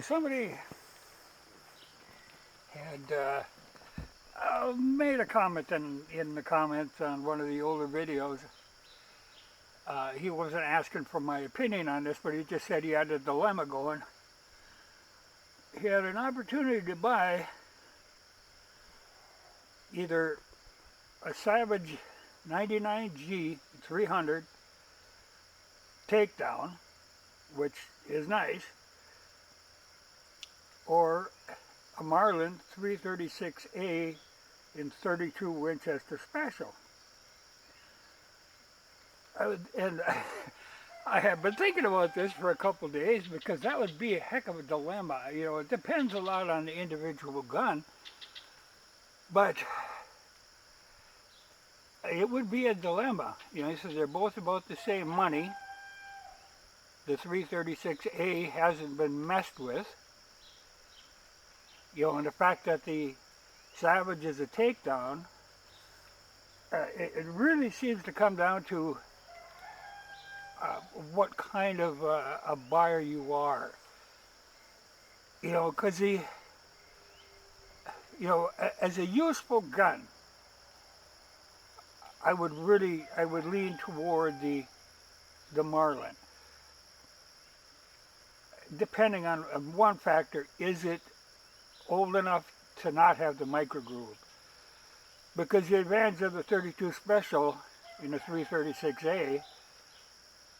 Somebody had made a comment in the comments on one of the older videos. He wasn't asking for my opinion on this, but he just said he had a dilemma going. He had an opportunity to buy either a Savage 99G 300 takedown, which is nice, or a Marlin 336A in 32 Winchester Special. And I have been thinking about this for a couple of days because that would be a heck of a dilemma. You know, it depends a lot on the individual gun, but it would be a dilemma. You know, so they're both about the same money. The 336A hasn't been messed with. You know, and the fact that the Savage is a takedown, it really seems to come down to what kind of a buyer you are. You know, because as a useful gun, I would lean toward the Marlin. Depending on one factor, is it old enough to not have the micro groove? Because the advantage of the 32 Special in the 336A,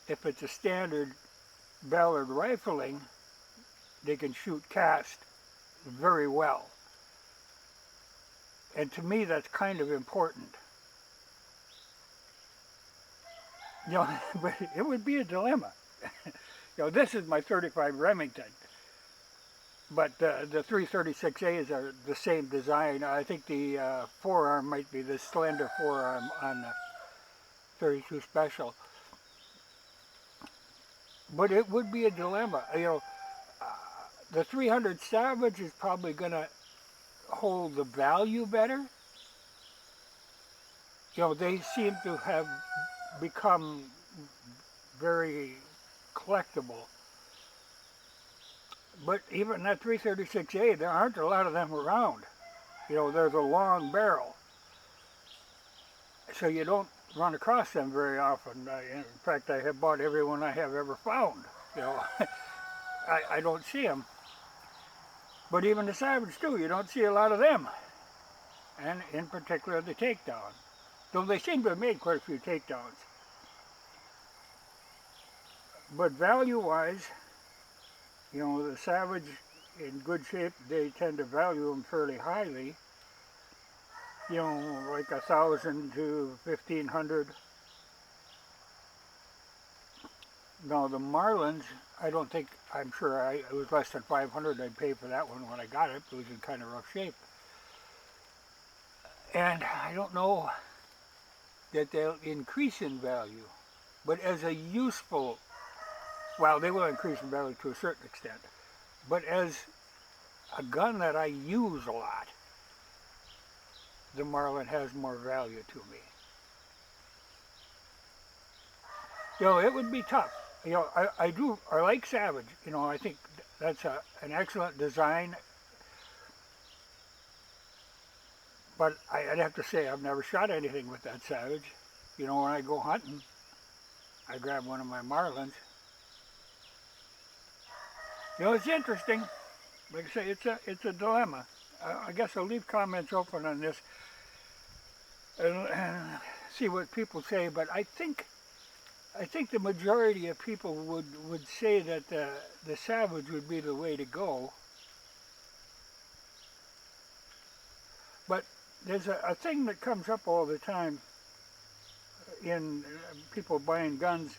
if it's a standard Ballard rifling, they can shoot cast very well. And to me, that's kind of important. You know, but it would be a dilemma. You know, this is my 35 Remington, but the 336A is the same design. I think the forearm might be the slender forearm on the 32 Special. But it would be a dilemma. You know, the 300 Savage is probably going to hold the value better. You know, they seem to have become very collectible. But even that 336A, there aren't a lot of them around. You know, there's a long barrel. So you don't run across them very often. In fact, I have bought every one I have ever found. You know, I don't see them. But even the Savage too, you don't see a lot of them. And in particular the takedown. Though they seem to have made quite a few takedowns. But value-wise, you know, the Savage in good shape, they tend to value them fairly highly. You know, like 1,000 to 1,500. Now the Marlins, I'm sure it was less than 500 I'd pay for that one when I got it. It was in kind of rough shape. And I don't know that they'll increase in value, but as a useful, well, they will increase in value to a certain extent, but as a gun that I use a lot, the Marlin has more value to me. You know, it would be tough. You know, I like Savage. You know, I think that's an excellent design. But I'd have to say I've never shot anything with that Savage. You know, when I go hunting, I grab one of my Marlins. You know, it's interesting. Like I say, it's a dilemma. I guess I'll leave comments open on this and see what people say. But I think the majority of people would say that the Savage would be the way to go. But there's a thing that comes up all the time in people buying guns.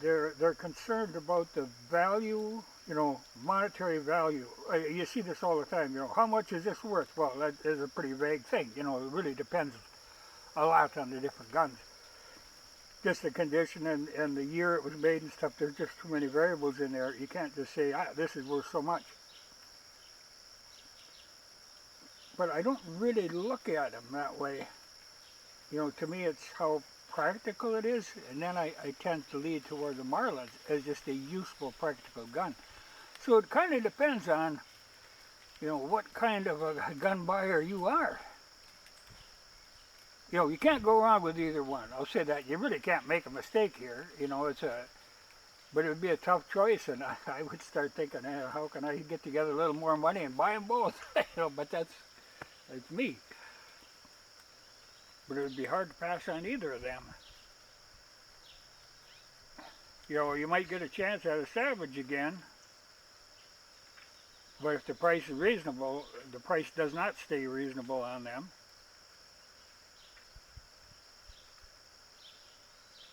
They're concerned about the value, you know, monetary value. You see this all the time, you know, how much is this worth? Well, that is a pretty vague thing, you know, it really depends a lot on the different guns. Just the condition and the year it was made and stuff, there's just too many variables in there. You can't just say, this is worth so much. But I don't really look at them that way. You know, to me it's how practical it is, and then I tend to lead toward the Marlins as just a useful, practical gun. So it kind of depends on, what kind of a gun buyer you are. You can't go wrong with either one. I'll say that. You really can't make a mistake here. But it would be a tough choice, and I would start thinking, how can I get together a little more money and buy them both? But that's me. But it would be hard to pass on either of them. You might get a chance at a Savage again, but if the price is reasonable, the price does not stay reasonable on them.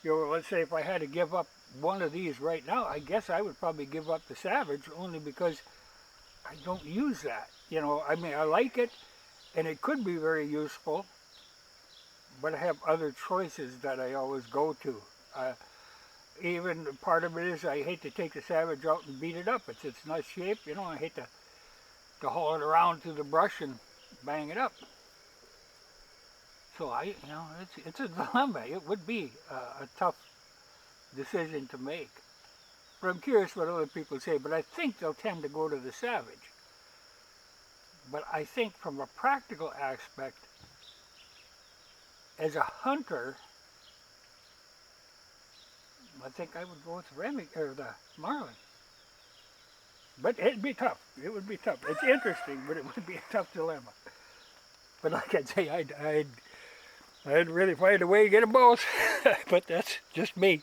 Let's say if I had to give up one of these right now, I guess I would probably give up the Savage, only because I don't use that. I mean, I like it, and it could be very useful, but I have other choices that I always go to. Even part of it is I hate to take the Savage out and beat it up. It's nice shape, I hate to haul it around through the brush and bang it up. So it's a dilemma. It would be a tough decision to make. But I'm curious what other people say, but I think they'll tend to go to the Savage. But I think from a practical aspect, as a hunter, I think I would go with the Marlin. But it'd be tough. It would be tough. It's interesting, but it would be a tough dilemma. But like I say, I'd really find a way to get them both. But that's just me.